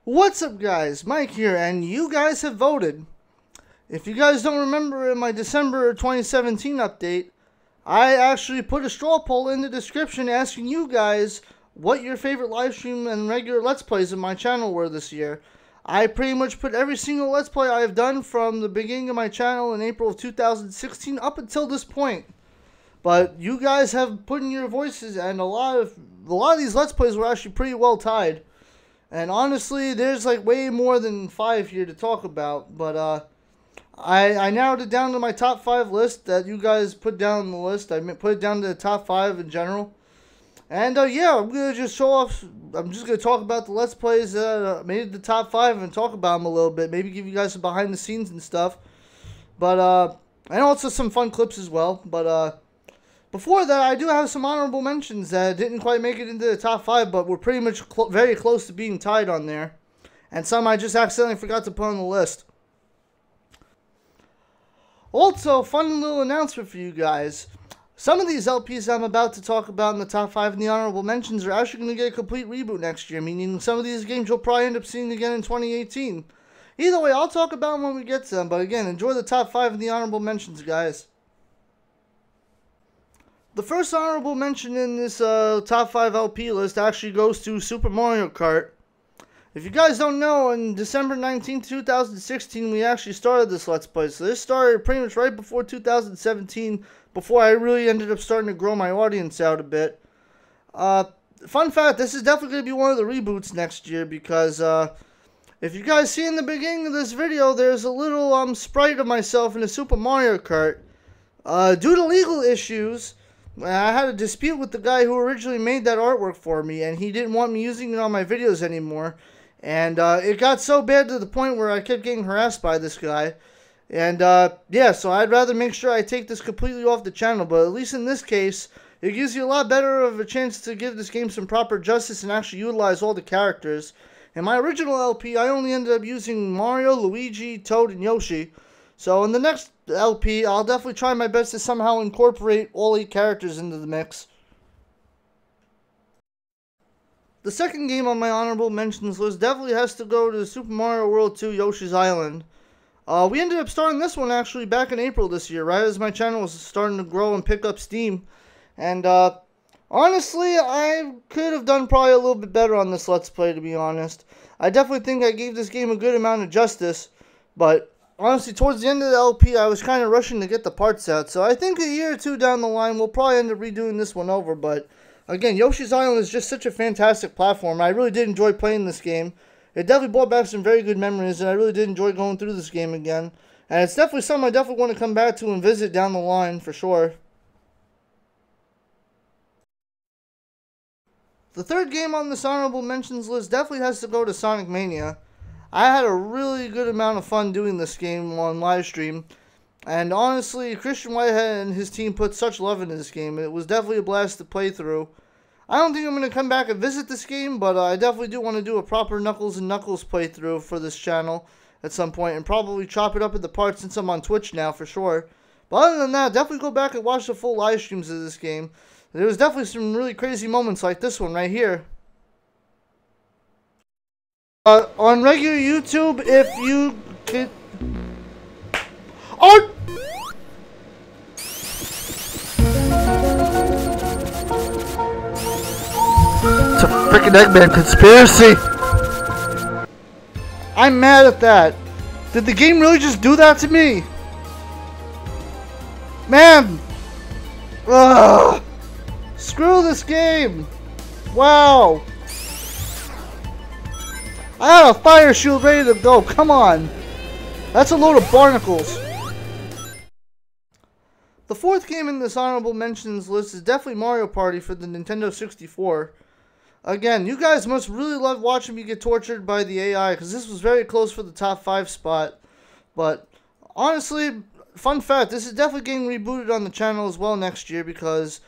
What's up, guys? Mike here, and you guys have voted. If you guys don't remember, in my December 2017 update, I actually put a straw poll in the description asking you guys what your favorite live stream and regular Let's Plays in my channel were this year. I pretty much put every single Let's Play I have done from the beginning of my channel in April of 2016 up until this point. But you guys have put in your voices, and a lot of these Let's Plays were actually pretty well tied. And honestly, there's like way more than 5 here to talk about. But I narrowed it down to my top 5 list that you guys put down on the list. I put it down to the top 5 in general. And yeah, I'm going to just show off. I'm just going to talk about the Let's Plays that made the top 5 and talk about them a little bit. Maybe give you guys some behind the scenes and stuff. But and also some fun clips as well. But before that, I do have some honorable mentions that didn't quite make it into the top 5, but were pretty much very close to being tied on there. And some I just accidentally forgot to put on the list. Also, fun little announcement for you guys. Some of these LPs I'm about to talk about in the top 5 and the honorable mentions are actually going to get a complete reboot next year, meaning some of these games you'll probably end up seeing again in 2018. Either way, I'll talk about them when we get to them, but again, enjoy the top 5 and the honorable mentions, guys. The first honorable mention in this top 5 LP list actually goes to Super Mario Kart. If you guys don't know, on December 19, 2016, we actually started this Let's Play. So this started pretty much right before 2017, before I really ended up starting to grow my audience out a bit. Fun fact, this is definitely going to be one of the reboots next year, because if you guys see in the beginning of this video, there's a little sprite of myself in a Super Mario Kart. Due to legal issues, I had a dispute with the guy who originally made that artwork for me, and he didn't want me using it on my videos anymore. And it got so bad to the point where I kept getting harassed by this guy. And yeah, so I'd rather make sure I take this completely off the channel. But at least in this case, it gives you a lot better of a chance to give this game some proper justice and actually utilize all the characters. In my original LP, I only ended up using Mario, Luigi, Toad, and Yoshi. So in the next LP, I'll definitely try my best to somehow incorporate all 8 characters into the mix. The second game on my honorable mentions list definitely has to go to Super Mario World 2 Yoshi's Island. We ended up starting this one actually back in April this year, right as my channel was starting to grow and pick up steam. And honestly, I could have done probably a little bit better on this Let's Play, to be honest. I definitely think I gave this game a good amount of justice, but honestly, towards the end of the LP, I was kind of rushing to get the parts out. So I think a year or two down the line, we'll probably end up redoing this one over. But again, Yoshi's Island is just such a fantastic platform. I really did enjoy playing this game. It definitely brought back some very good memories, and I really did enjoy going through this game again. And it's definitely something I definitely want to come back to and visit down the line, for sure. The third game on this honorable mentions list definitely has to go to Sonic Mania. I had a really good amount of fun doing this game on Livestream. And honestly, Christian Whitehead and his team put such love into this game. It was definitely a blast to play through. I don't think I'm going to come back and visit this game, but I definitely do want to do a proper Knuckles and Knuckles playthrough for this channel at some point, and probably chop it up into parts since I'm on Twitch now for sure. But other than that, definitely go back and watch the full live streams of this game. There was definitely some really crazy moments like this one right here. On regular YouTube, if you could... Oh! It's a freaking Eggman conspiracy! I'm mad at that. Did the game really just do that to me? Man! Ugh! Screw this game! Wow! I had a fire shield ready to go, come on! That's a load of barnacles! The fourth game in this honorable mentions list is definitely Mario Party for the Nintendo 64. Again, you guys must really love watching me get tortured by the AI, because this was very close for the top 5 spot. But, honestly, fun fact, this is definitely getting rebooted on the channel as well next year, because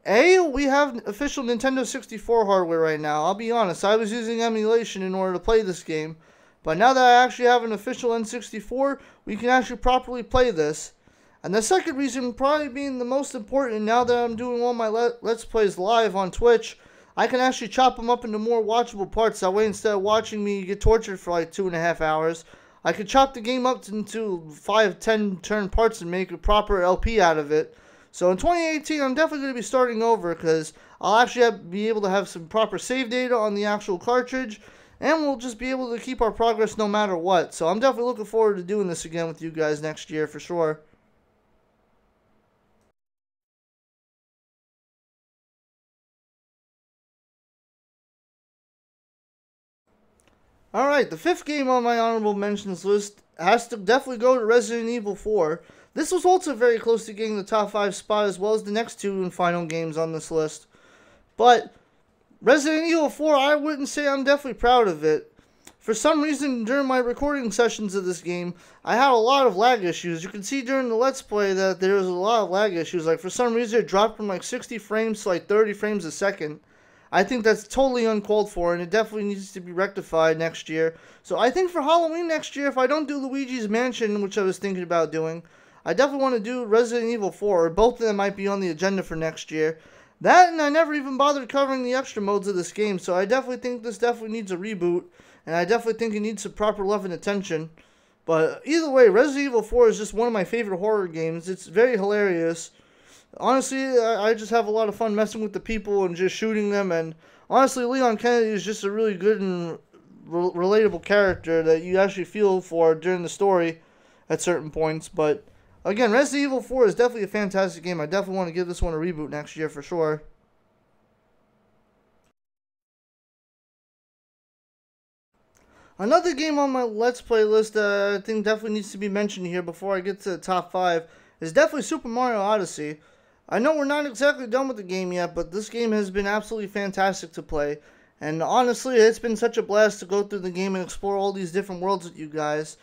we have official Nintendo 64 hardware right now. I'll be honest, I was using emulation in order to play this game. But now that I actually have an official N64, we can actually properly play this. And the second reason, probably being the most important, now that I'm doing all my Let's Plays live on Twitch, I can actually chop them up into more watchable parts. That way, instead of watching me get tortured for like 2.5 hours, I could chop the game up into 5-10 turn parts and make a proper LP out of it. So in 2018, I'm definitely going to be starting over because I'll actually be able to have some proper save data on the actual cartridge, and we'll just be able to keep our progress no matter what. So I'm definitely looking forward to doing this again with you guys next year for sure. Alright, the 5th game on my honorable mentions list has to definitely go to Resident Evil 4. This was also very close to getting the top 5 spot as well as the next 2 and final games on this list. But Resident Evil 4, I wouldn't say I'm definitely proud of it. For some reason, during my recording sessions of this game, I had a lot of lag issues. You can see during the Let's Play that there was a lot of lag issues. Like, for some reason, it dropped from like 60 frames to like 30 frames a second. I think that's totally uncalled for, and it definitely needs to be rectified next year. So I think for Halloween next year, if I don't do Luigi's Mansion, which I was thinking about doing, I definitely want to do Resident Evil 4, or both of them might be on the agenda for next year. That, and I never even bothered covering the extra modes of this game, so I definitely think this definitely needs a reboot, and I definitely think it needs some proper love and attention. But either way, Resident Evil 4 is just one of my favorite horror games. It's very hilarious. Honestly, I just have a lot of fun messing with the people and just shooting them, and honestly, Leon Kennedy is just a really good and relatable character that you actually feel for during the story at certain points. But again, Resident Evil 4 is definitely a fantastic game. I definitely want to give this one a reboot next year for sure. Another game on my Let's Play list that I think definitely needs to be mentioned here before I get to the top 5 is definitely Super Mario Odyssey. I know we're not exactly done with the game yet, but this game has been absolutely fantastic to play. And honestly, it's been such a blast to go through the game and explore all these different worlds with you guys.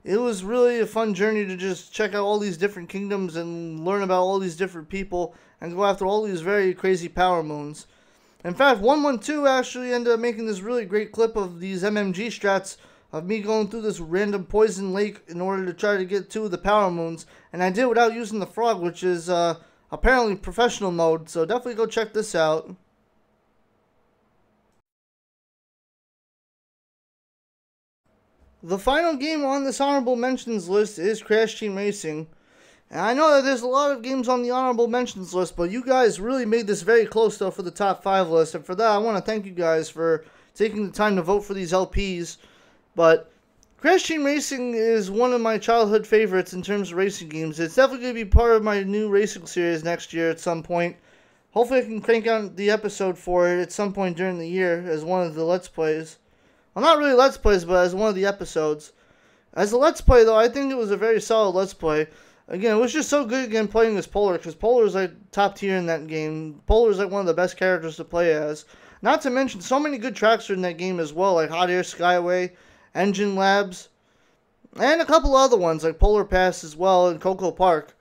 It was really a fun journey to just check out all these different kingdoms and learn about all these different people and go after all these very crazy power moons. In fact, 112 actually ended up making this really great clip of these MMG strats of me going through this random poison lake in order to try to get 2 of the power moons. And I did without using the frog, which is apparently professional mode, so definitely go check this out. The final game on this honorable mentions list is Crash Team Racing. And I know that there's a lot of games on the honorable mentions list, but you guys really made this very close though for the top 5 list, and for that I want to thank you guys for taking the time to vote for these LPs. But Crash Team Racing is one of my childhood favorites in terms of racing games. It's definitely going to be part of my new racing series next year at some point. Hopefully I can crank out the episode for it at some point during the year as one of the Let's Plays. Well, not really Let's Plays, but as one of the episodes. As a Let's Play, though, I think it was a very solid Let's Play. Again, it was just so good again playing as Polar, because Polar is like top tier in that game. Polar is like one of the best characters to play as. Not to mention, so many good tracks are in that game as well, like Hot Air Skyway, Engine Labs, and a couple other ones like Polar Pass as well and Cocoa Park.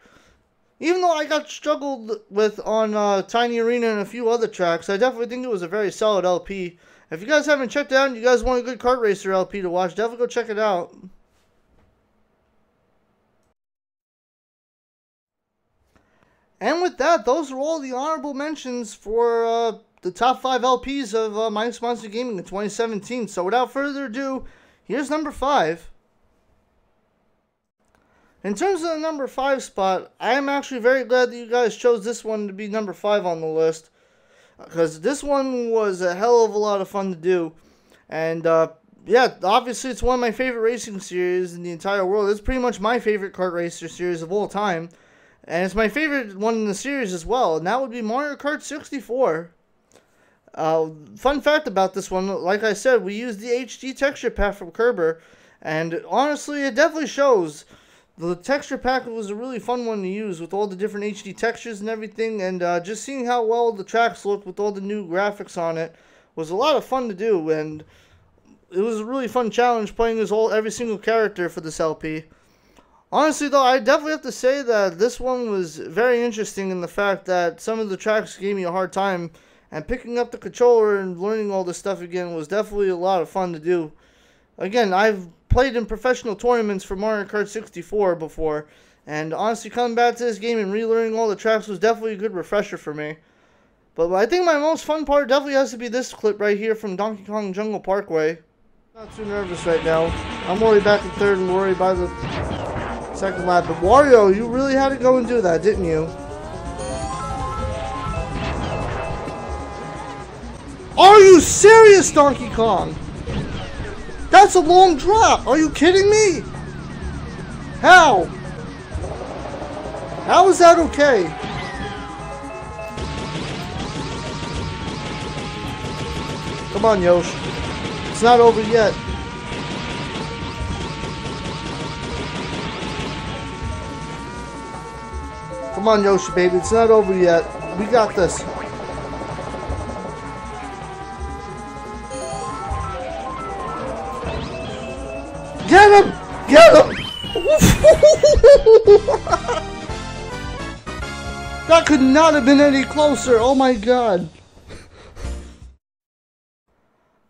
Even though I got struggled with on Tiny Arena and a few other tracks, I definitely think it was a very solid LP. If you guys haven't checked it out and you guys want a good kart racer LP to watch, definitely go check it out. And with that, those are all the honorable mentions for the top 5 LPs of Mike's Monster Gaming in 2017. So without further ado, here's number 5. In terms of the number 5 spot, I am actually very glad that you guys chose this one to be number 5 on the list, because this one was a hell of a lot of fun to do. And yeah, obviously it's one of my favorite racing series in the entire world. It's pretty much my favorite kart racer series of all time. And it's my favorite one in the series as well, and that would be Mario Kart 64. Fun fact about this one, like I said, we used the HD texture pack from Kerber, and honestly, it definitely shows. The texture pack was a really fun one to use with all the different HD textures and everything, and just seeing how well the tracks looked with all the new graphics on it was a lot of fun to do, and it was a really fun challenge playing as every single character for this LP. Honestly, though, I definitely have to say that this one was very interesting in the fact that some of the tracks gave me a hard time, and picking up the controller and learning all this stuff again was definitely a lot of fun to do. Again, I've played in professional tournaments for Mario Kart 64 before, and honestly, coming back to this game and relearning all the tracks was definitely a good refresher for me. But I think my most fun part definitely has to be this clip right here from Donkey Kong Jungle Parkway. Not too nervous right now. I'm already back in third and worried by the second lap. But Wario, you really had to go and do that, didn't you? Are you serious, Donkey Kong? That's a long drop. Are you kidding me? How? How is that okay? Come on, Yosh. It's not over yet. Come on, Yoshi, baby. It's not over yet. We got this. Get him! Get him! That could not have been any closer. Oh my god.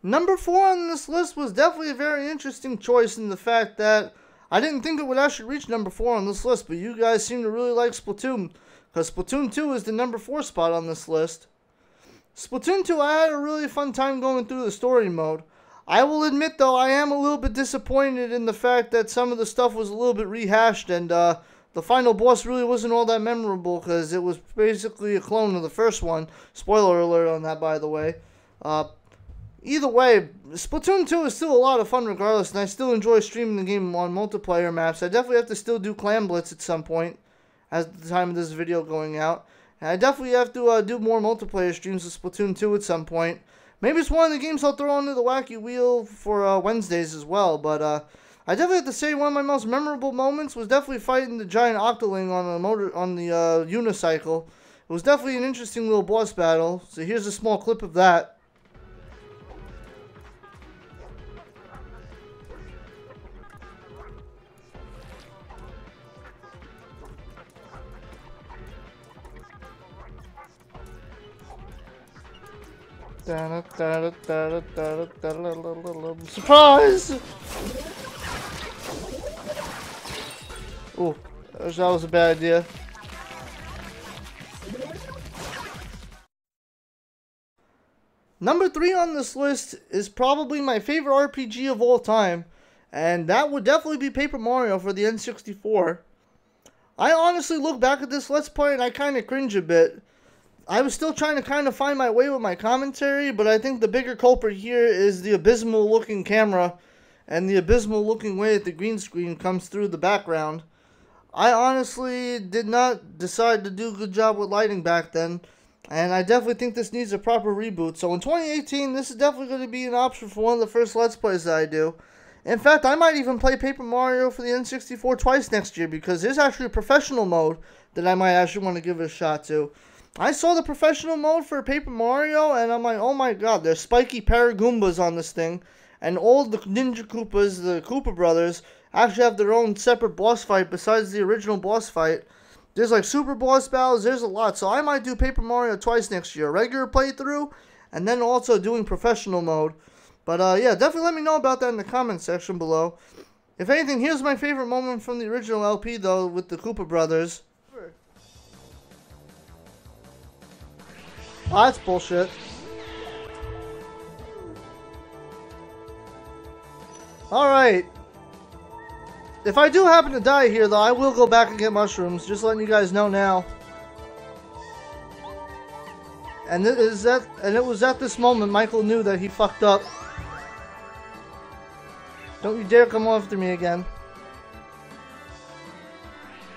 Number 4 on this list was definitely a very interesting choice in the fact that I didn't think it would actually reach number 4 on this list, but you guys seem to really like Splatoon, because Splatoon 2 is the number 4 spot on this list. Splatoon 2, I had a really fun time going through the story mode. I will admit, though, I am a little bit disappointed in the fact that some of the stuff was a little bit rehashed, and the final boss really wasn't all that memorable, because it was basically a clone of the first one. Spoiler alert on that, by the way. Either way, Splatoon 2 is still a lot of fun regardless, and I still enjoy streaming the game on multiplayer maps. I definitely have to still do Clan Blitz at some point, at the time of this video going out. And I definitely have to do more multiplayer streams of Splatoon 2 at some point. Maybe it's one of the games I'll throw onto the wacky wheel for Wednesdays as well, but I definitely have to say one of my most memorable moments was definitely fighting the giant Octoling on the unicycle. It was definitely an interesting little boss battle, so here's a small clip of that. Surprise! Oh, that was a bad idea. Number 3 on this list is probably my favorite RPG of all time, and that would definitely be Paper Mario for the N64. I honestly look back at this Let's Play and I kind of cringe a bit. I was still trying to kind of find my way with my commentary, but I think the bigger culprit here is the abysmal looking camera and the abysmal looking way that the green screen comes through the background. I honestly did not decide to do a good job with lighting back then, and I definitely think this needs a proper reboot. So in 2018, this is definitely going to be an option for one of the first Let's Plays that I do. In fact, I might even play Paper Mario for the N64 twice next year, because there's actually a professional mode that I might actually want to give it a shot to. I saw the professional mode for Paper Mario, and I'm like, oh my god, there's spiky Paragoombas on this thing, and all the Ninja Koopas, the Koopa brothers, actually have their own separate boss fight besides the original boss fight. There's like super boss battles, there's a lot, so I might do Paper Mario twice next year, regular playthrough, and then also doing professional mode. But yeah, definitely let me know about that in the comment section below. If anything, here's my favorite moment from the original LP though, with the Koopa brothers. Oh, that's bullshit. Alright. If I do happen to die here, though, I will go back and get mushrooms. Just letting you guys know now. And it was at this moment Michael knew that he fucked up. Don't you dare come after me again.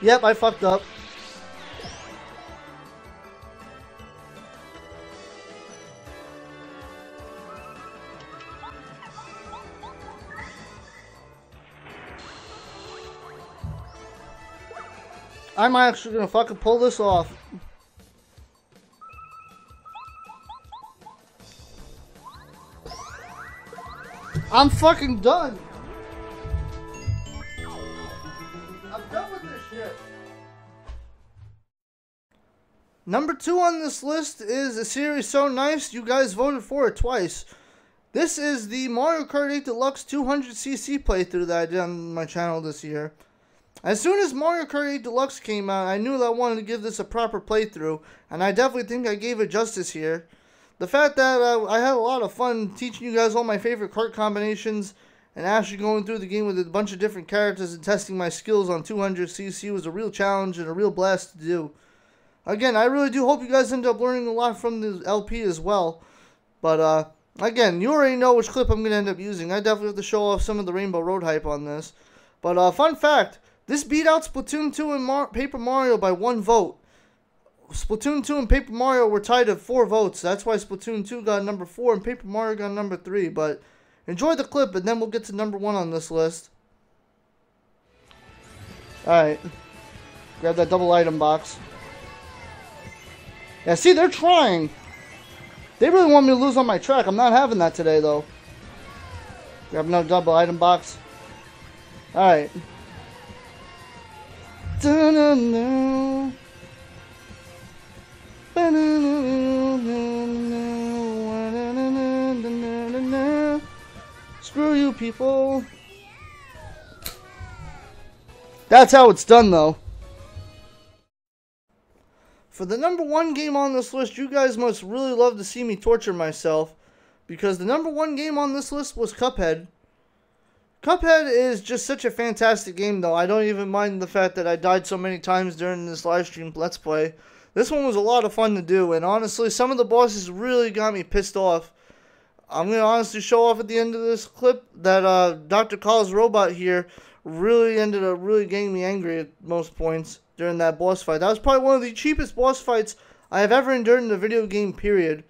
Yep, I fucked up. I'm actually gonna fucking pull this off. I'm fucking done. I'm done with this shit. Number 2 on this list is a series so nice you guys voted for it twice. This is the Mario Kart 8 Deluxe 200cc playthrough that I did on my channel this year. As soon as Mario Kart 8 Deluxe came out, I knew that I wanted to give this a proper playthrough, and I definitely think I gave it justice here. The fact that I had a lot of fun teaching you guys all my favorite kart combinations and actually going through the game with a bunch of different characters and testing my skills on 200cc was a real challenge and a real blast to do. Again, I really do hope you guys end up learning a lot from the LP as well. But, again, you already know which clip I'm going to end up using. I definitely have to show off some of the Rainbow Road hype on this. But, fun fact, this beat out Splatoon 2 and Paper Mario by 1 vote. Splatoon 2 and Paper Mario were tied at 4 votes. That's why Splatoon 2 got number 4 and Paper Mario got number 3. But enjoy the clip and then we'll get to number 1 on this list. Alright. Grab that double item box. Yeah, see, they're trying. They really want me to lose on my track. I'm not having that today, though. Grab another double item box. Alright. Screw you, people. That's how it's done, though. For the number 1 game on this list, you guys must really love to see me torture myself, because the number 1 game on this list was Cuphead. Cuphead is just such a fantastic game, though. I don't even mind the fact that I died so many times during this live stream Let's Play. This one was a lot of fun to do, and honestly, some of the bosses really got me pissed off. I'm going to honestly show off at the end of this clip that Dr. Call's robot here really ended up really getting me angry at most points during that boss fight. That was probably one of the cheapest boss fights I have ever endured in the video game, period.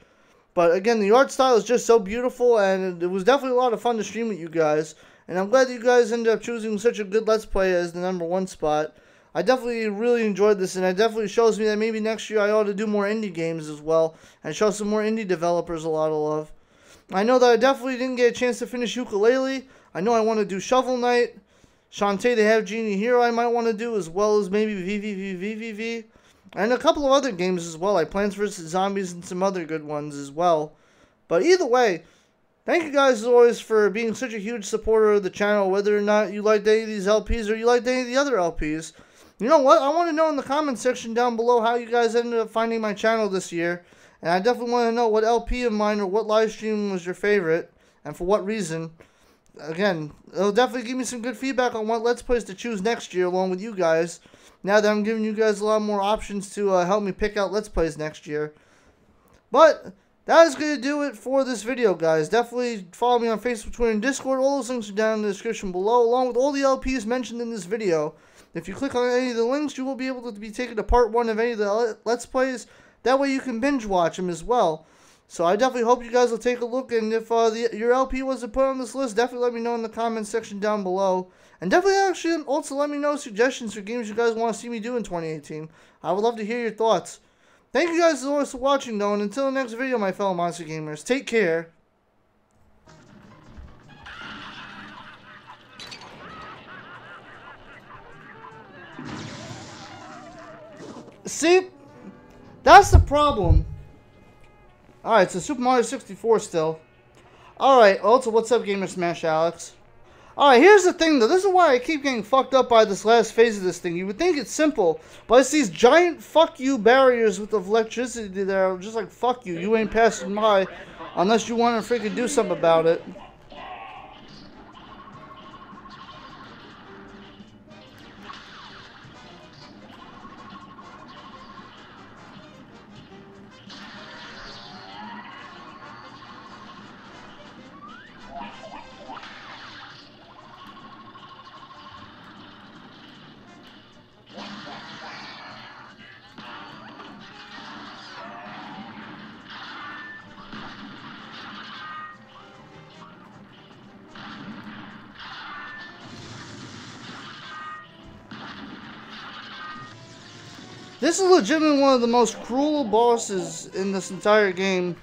But again, the art style is just so beautiful, and it was definitely a lot of fun to stream with you guys. And I'm glad that you guys ended up choosing such a good Let's Play as the number 1 spot. I definitely really enjoyed this, and it definitely shows me that maybe next year I ought to do more indie games as well, and show some more indie developers a lot of love. I know that I definitely didn't get a chance to finish Ukulele. I know I want to do Shovel Knight. Shantae the Half Genie Hero I might want to do, as well as maybe VVVVVV. And a couple of other games as well, like Plants vs. Zombies and some other good ones as well. But either way, thank you guys as always for being such a huge supporter of the channel, whether or not you liked any of these LPs or you liked any of the other LPs. You know what? I want to know in the comment section down below how you guys ended up finding my channel this year. And I definitely want to know what LP of mine or what live stream was your favorite, and for what reason. Again, it'll definitely give me some good feedback on what Let's Plays to choose next year along with you guys. Now that I'm giving you guys a lot more options to help me pick out Let's Plays next year. But that is going to do it for this video, guys. Definitely follow me on Facebook, Twitter, and Discord. All those links are down in the description below, along with all the LPs mentioned in this video. If you click on any of the links, you will be able to be taken to part 1 of any of the Let's Plays. That way you can binge watch them as well. So I definitely hope you guys will take a look, and if your LP wasn't put on this list, definitely let me know in the comments section down below. And definitely actually also let me know suggestions for games you guys want to see me do in 2018. I would love to hear your thoughts. Thank you guys as always for watching, though, and until the next video, my fellow Monster Gamers, take care. See? That's the problem. Alright, so Super Mario 64 still. Alright, also, what's up, Gamer Smash Alex? Alright, here's the thing, though. This is why I keep getting fucked up by this last phase of this thing. You would think it's simple, but it's these giant fuck you barriers with the electricity there. Just like, fuck you. You ain't passing by unless you want to freaking do something about it. This is legitimately one of the most cruel bosses in this entire game.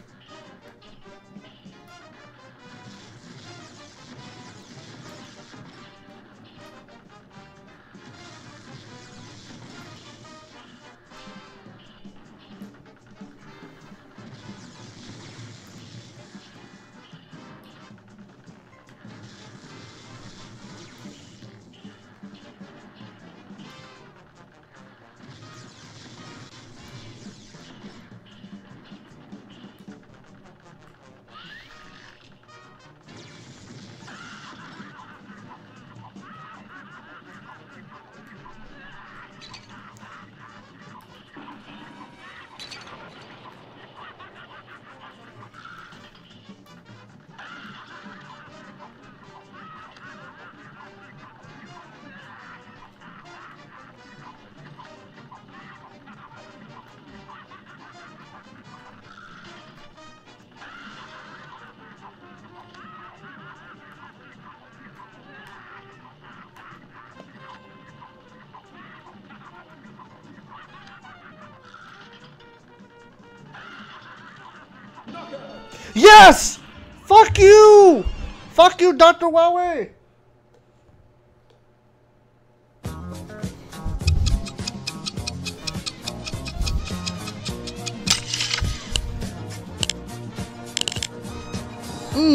Yes! Fuck you! Fuck you, Dr. Huawei!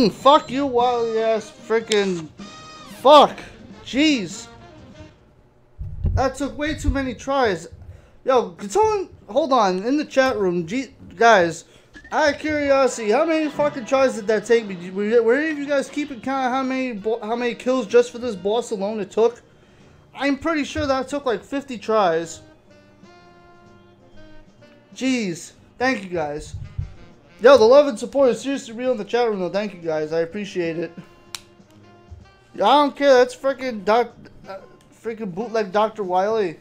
Fuck you, Wily ass freaking. Fuck. Jeez. That took way too many tries. Yo, can someone hold on in the chat room? Guys, out of curiosity, how many fucking tries did that take me? Were any of you guys keeping count of how many kills just for this boss alone it took? I'm pretty sure that took like 50 tries. Jeez. Thank you guys. Yo, the love and support is seriously real in the chat room though. Thank you guys. I appreciate it. I don't care. That's freaking freaking bootleg Dr. Wily.